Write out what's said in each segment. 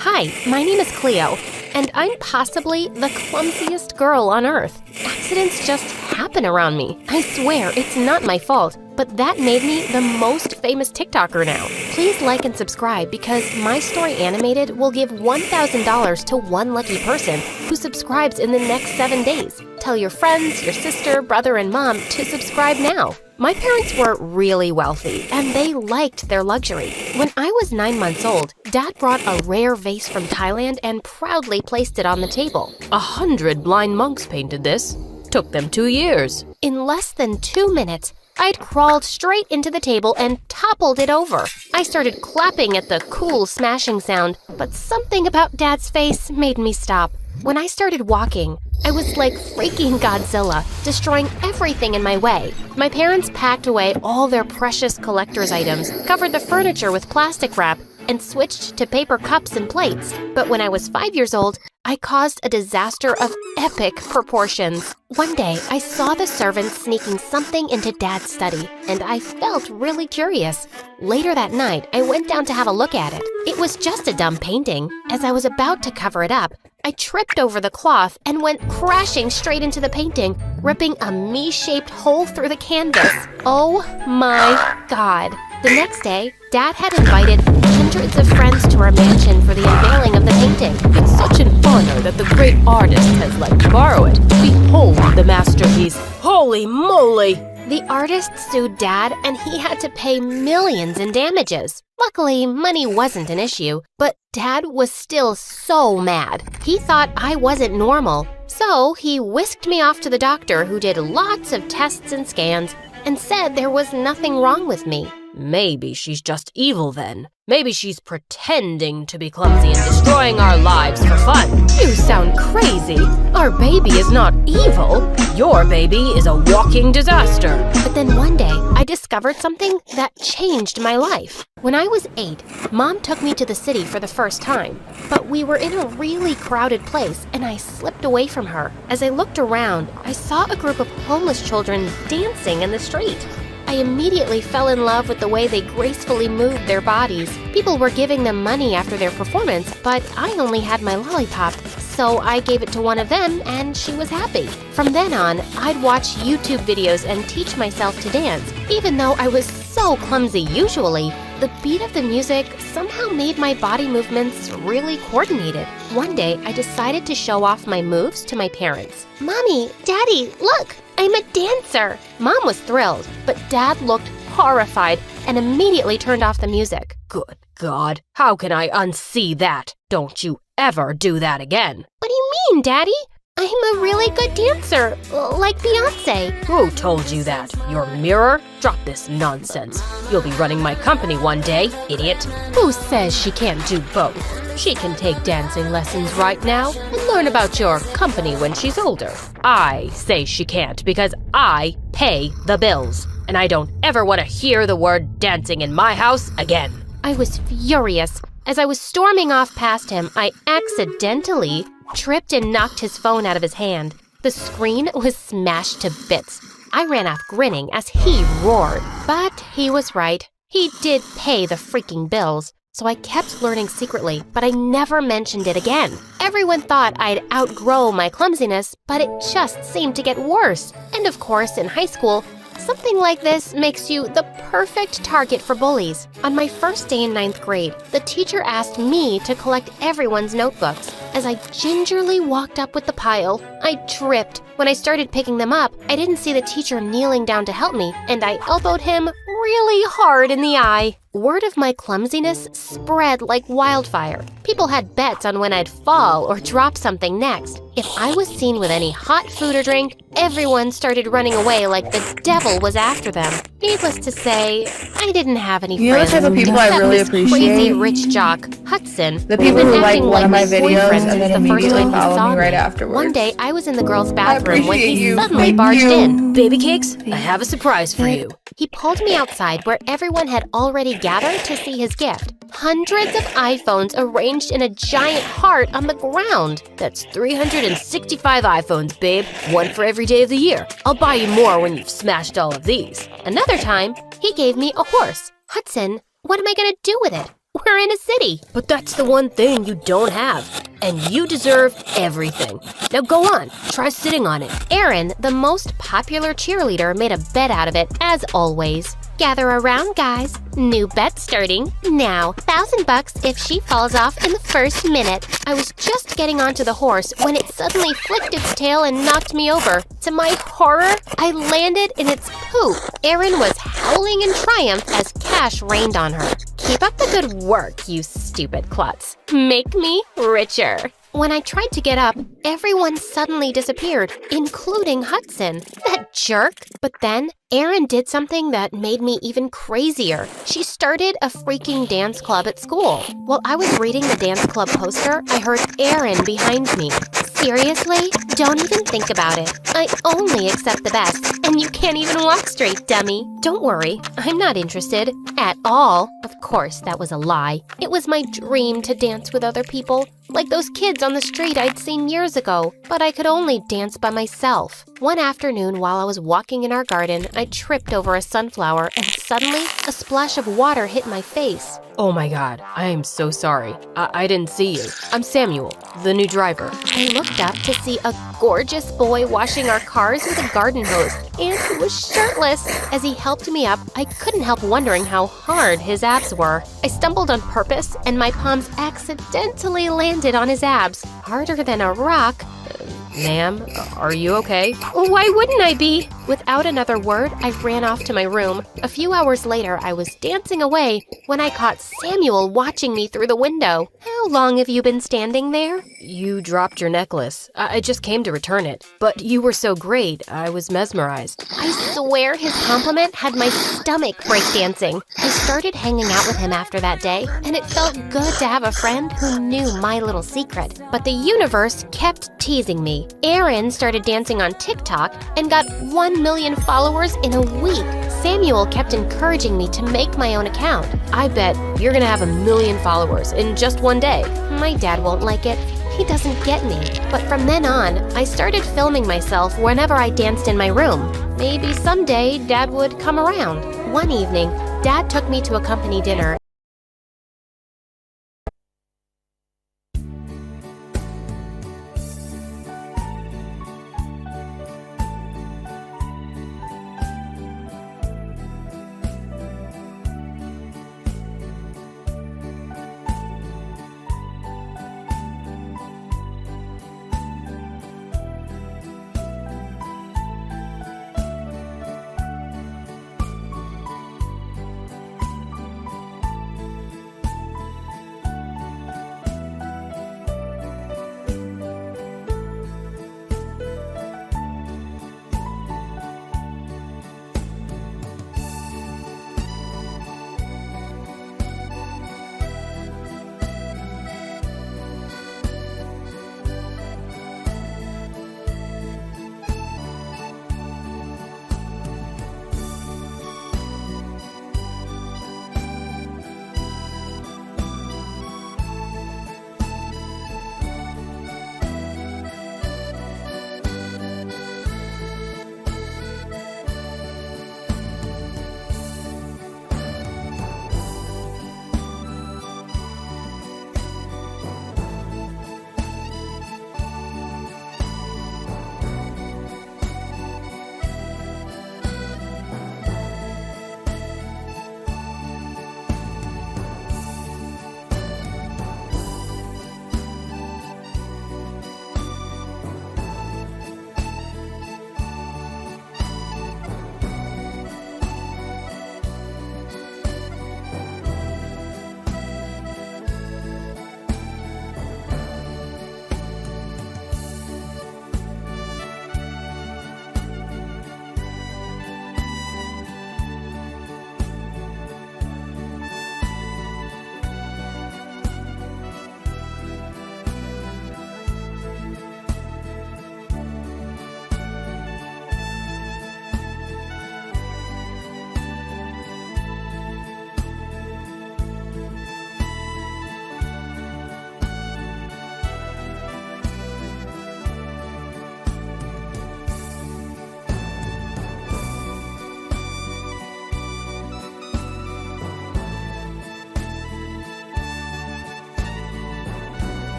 Hi, my name is Cleo, and I'm possibly the clumsiest girl on earth. Accidents just happen around me. I swear, it's not my fault, but that made me the most famous TikToker now. Please like and subscribe because My Story Animated will give $1,000 to one lucky person who subscribes in the next 7 days. Tell your friends, your sister, brother, and mom to subscribe now. My parents were really wealthy, and they liked their luxury. When I was 9 months old, Dad brought a rare vase from Thailand and proudly placed it on the table. 100 blind monks painted this. Took them 2 years. In less than 2 minutes, I'd crawled straight into the table and toppled it over. I started clapping at the cool smashing sound, but something about Dad's face made me stop. When I started walking, I was like freaking Godzilla, destroying everything in my way. My parents packed away all their precious collector's items, covered the furniture with plastic wrap, and switched to paper cups and plates. But when I was 5 years old, I caused a disaster of epic proportions. One day, I saw the servants sneaking something into Dad's study, and I felt really curious. Later that night, I went down to have a look at it. It was just a dumb painting. As I was about to cover it up, I tripped over the cloth and went crashing straight into the painting, ripping a me-shaped hole through the canvas. Oh my God. The next day, Dad had invited hundreds of friends to our mansion for the unveiling of the painting. It's such an honor that the great artist has let you borrow it. Behold the masterpiece. Holy moly! The artist sued Dad, and he had to pay millions in damages. Luckily, money wasn't an issue, but Dad was still so mad. He thought I wasn't normal, so he whisked me off to the doctor who did lots of tests and scans and said there was nothing wrong with me. Maybe she's just evil then. Maybe she's pretending to be clumsy and destroying our lives for fun. You sound crazy. Our baby is not evil. Your baby is a walking disaster. But then one day, I discovered something that changed my life. When I was 8, Mom took me to the city for the first time. But we were in a really crowded place, and I slipped away from her. As I looked around, I saw a group of homeless children dancing in the street. I immediately fell in love with the way they gracefully moved their bodies. People were giving them money after their performance, but I only had my lollipop, so I gave it to one of them and she was happy. From then on, I'd watch YouTube videos and teach myself to dance. Even though I was so clumsy usually, the beat of the music somehow made my body movements really coordinated. One day, I decided to show off my moves to my parents. Mommy, Daddy, look! I'm a dancer! Mom was thrilled, but Dad looked horrified and immediately turned off the music. Good God, how can I unsee that? Don't you ever do that again. What do you mean, Daddy? I'm a really good dancer, like Beyonce. Who told you that? Your mirror? Drop this nonsense. You'll be running my company one day, idiot. Who says she can't do both? She can take dancing lessons right now and learn about your company when she's older. I say she can't because I pay the bills, and I don't ever want to hear the word dancing in my house again. I was furious. As I was storming off past him, I accidentally tripped and knocked his phone out of his hand. The screen was smashed to bits. I ran off grinning as he roared. But he was right. He did pay the freaking bills. So I kept learning secretly, but I never mentioned it again. Everyone thought I'd outgrow my clumsiness, but it just seemed to get worse. And of course, in high school, something like this makes you the perfect target for bullies. On my first day in 9th grade, the teacher asked me to collect everyone's notebooks. As I gingerly walked up with the pile, I tripped. When I started picking them up, I didn't see the teacher kneeling down to help me, and I elbowed him really hard in the eye. Word of my clumsiness spread like wildfire. People had bets on when I'd fall or drop something next. If I was seen with any hot food or drink, everyone started running away like the devil was after them. Needless to say, I didn't have any friends. The type of people I really appreciate? Crazy rich jock, Hudson, The people who like one of my videos boyfriend and then since the first immediately time he follow saw me right me. afterwards. One day, I was in the girls' bathroom when appreciate he you. suddenly Thank barged you. in. Baby cakes, I have a surprise for you. He pulled me outside where everyone had already gathered to see his gift. Hundreds of iPhones arranged in a giant heart on the ground. That's 365 iPhones, babe. One for every day of the year. I'll buy you more when you've smashed all of these. Another time, he gave me a horse. Hudson, what am I gonna do with it? We're We're in a city, but that's the one thing you don't have. And you deserve everything. Now go on, try sitting on it. Erin, the most popular cheerleader, made a bet out of it, as always. Gather around, guys. New bet starting now. $1,000 if she falls off in the first minute. I was just getting onto the horse when it suddenly flicked its tail and knocked me over. To my horror, I landed in its poop. Erin was howling in triumph as cash rained on her. Keep up the good work, you stupid klutz. Make me richer. When I tried to get up, everyone suddenly disappeared, including Hudson. That jerk! But then, Erin did something that made me even crazier. She started a freaking dance club at school. While I was reading the dance club poster, I heard Erin behind me. Seriously? Don't even think about it. I only accept the best, and you can't even walk straight, dummy. Don't worry, I'm not interested. At all. Of course, that was a lie. It was my dream to dance with other people, like those kids on the street I'd seen years ago, but I could only dance by myself. One afternoon while I was walking in our garden, I tripped over a sunflower and suddenly a splash of water hit my face. Oh my god, I am so sorry. I didn't see you. I'm Samuel, the new driver. I looked up to see a gorgeous boy washing our cars with a garden hose, and he was shirtless. As he helped me up, I couldn't help wondering how hard his abs were. I stumbled on purpose, and my palms accidentally landed on his abs, harder than a rock. Ma'am, are you okay? Why wouldn't I be? Without another word, I ran off to my room. A few hours later, I was dancing away when I caught Samuel watching me through the window. How long have you been standing there? You dropped your necklace. I just came to return it. But you were so great, I was mesmerized. I swear his compliment had my stomach breakdancing. I started hanging out with him after that day, and it felt good to have a friend who knew my little secret. But the universe kept teasing me. Erin started dancing on TikTok and got 1 million followers in a week. Samuel kept encouraging me to make my own account. I bet you're gonna have 1 million followers in just one day. My dad won't like it. He doesn't get me. But from then on, I started filming myself whenever I danced in my room. Maybe someday Dad would come around. One evening, Dad took me to a company dinner.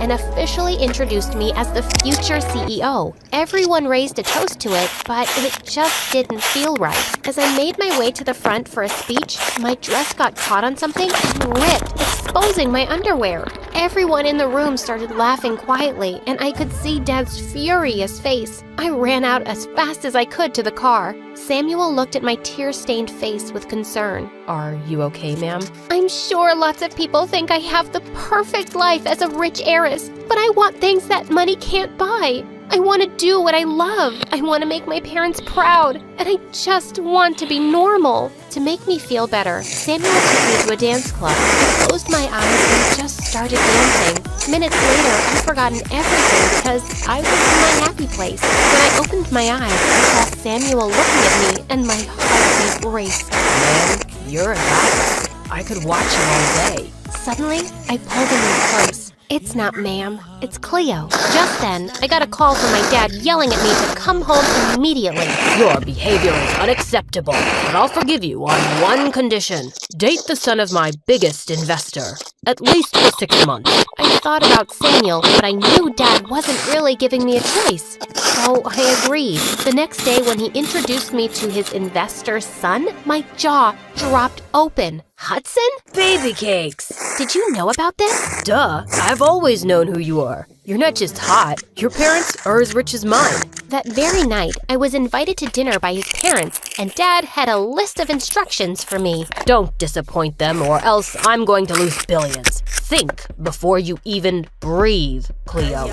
and officially introduced me as the future CEO. Everyone raised a toast to it, but it just didn't feel right. As I made my way to the front for a speech, my dress got caught on something and ripped, exposing my underwear. Everyone in the room started laughing quietly, and I could see Dad's furious face. I ran out as fast as I could to the car. Samuel looked at my tear-stained face with concern. Are you okay, ma'am? I'm sure lots of people think I have the perfect life as a rich heiress, but I want things that money can't buy. I want to do what I love. I want to make my parents proud, and I just want to be normal. To make me feel better, Samuel took me to a dance club. I closed my eyes and just started dancing. Minutes later, I'd forgotten everything because I was in my happy place. When I opened my eyes, I saw Samuel looking at me, and my heart raced. Ma'am, you're a goddess. I could watch you all day. Suddenly, I pulled him in close. It's not ma'am, it's Cleo. Just then, I got a call from my dad yelling at me to come home immediately. Your behavior is unacceptable, but I'll forgive you on one condition. Date the son of my biggest investor, at least for 6 months. I thought about Samuel, but I knew Dad wasn't really giving me a choice. So I agreed. The next day when he introduced me to his investor's son, my jaw dropped open. Hudson? Baby cakes! Did you know about this? Duh, I've always known who you are. You're not just hot, your parents are as rich as mine. That very night, I was invited to dinner by his parents, and Dad had a list of instructions for me. Don't disappoint them or else I'm going to lose billions. Think before you even breathe, Cleo.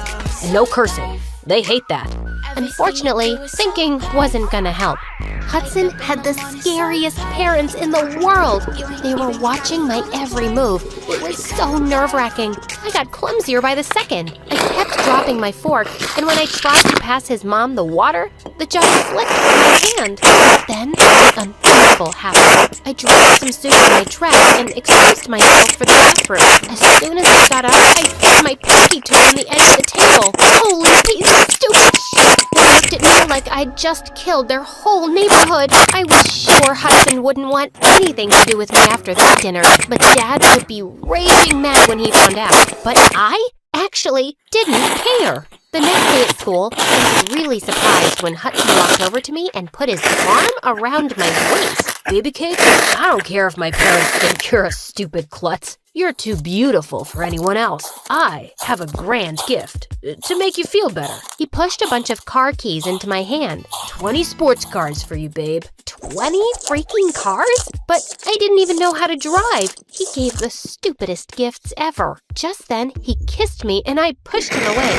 And no cursing. They hate that. Unfortunately, thinking wasn't gonna help. Hudson had the scariest parents in the world. They were watching my every move. It was so nerve-wracking. I got clumsier by the second. I kept dropping my fork, and when I tried to pass his mom the water, the jug slipped from my hand. Then, the unthinkable happened. I dropped some soup in my trash and excused myself for the bathroom. As soon as I got up, I hit my pinky toe on the edge of the table. Holy piece of stupid shit! They looked at me like I'd just killed their whole neighborhood. I was sure Hudson wouldn't want anything to do with me after that dinner, but Dad would be raging mad when he found out. But I actually didn't care. The next day at school, I was really surprised when Hudson walked over to me and put his arm around my waist. Baby cake? I don't care if my parents think you're a stupid klutz. You're too beautiful for anyone else. I have a grand gift to make you feel better. He pushed a bunch of car keys into my hand. 20 sports cars for you, babe. 20 freaking cars? But I didn't even know how to drive. He gave the stupidest gifts ever. Just then, he kissed me and I pushed him away.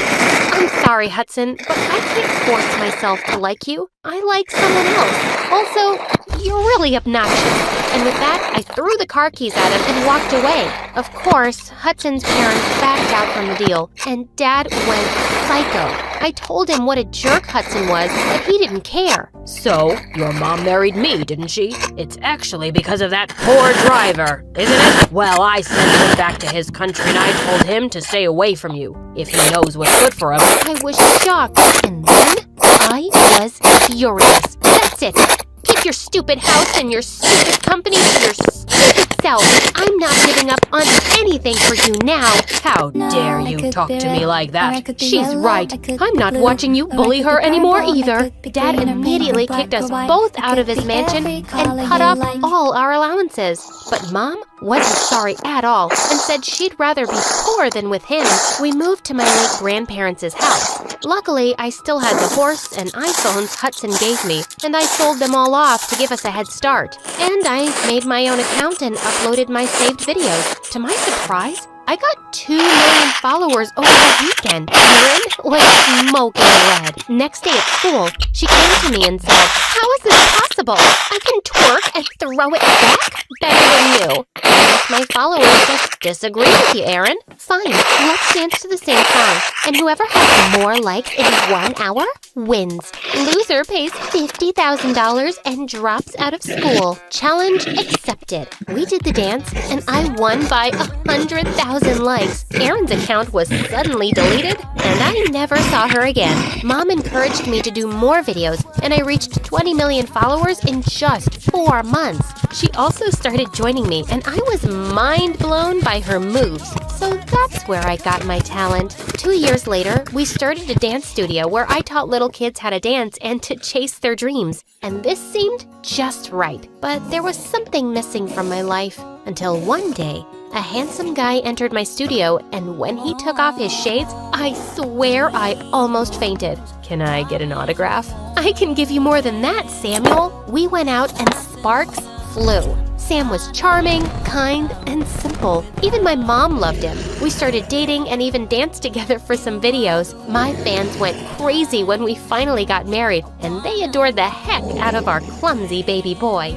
I'm sorry, Hudson, but I can't force myself to like you. I like someone else. Also, you're really obnoxious. And with that, I threw the car keys at him and walked away. Of course, Hudson's parents backed out from the deal, and Dad went psycho. I told him what a jerk Hudson was, but he didn't care. So, your mom married me, didn't she? It's actually because of that poor driver, isn't it? Well, I sent him back to his country and I told him to stay away from you, if he knows what's good for him. I was shocked, and then I was furious. That's it. Keep your stupid house and your stupid company to your stupid self. I'm not giving up on anything for you now. How dare you talk to me like that? She's right. I'm not watching you bully her anymore either. Dad immediately kicked us both out of his mansion and cut off all our allowances. But Mom wasn't sorry at all and said she'd rather be poor than with him. We moved to my late grandparents' house. Luckily, I still had the horse and iPhones Hudson gave me, and I sold them all off to give us a head start. And I made my own account and uploaded my saved videos. To my surprise, I got 2 million followers over the weekend. Erin was smoking red. Next day at school, she came to me and said, "How is this possible? I can twerk and throw it back better than you." I guess my followers just disagree with you, Erin. Fine, let's dance to the same song. And whoever has more likes in 1 hour wins. Loser pays $50,000 and drops out of school. Challenge accepted. We did the dance, and I won by 100,000 likes. Erin's account was suddenly deleted, and I never saw her again. Mom encouraged me to do more videos, and I reached 20 million followers in just 4 months. She also started joining me, and I was mind blown by by her moves, so that's where I got my talent. 2 years later, we started a dance studio where I taught little kids how to dance and to chase their dreams. And this seemed just right. But there was something missing from my life until one day, a handsome guy entered my studio, and when he took off his shades, I swear I almost fainted. Can I get an autograph? I can give you more than that, Samuel. We went out and sparks flew. Sam was charming, kind, and simple. Even my mom loved him. We started dating and even danced together for some videos. My fans went crazy when we finally got married, and they adored the heck out of our clumsy baby boy.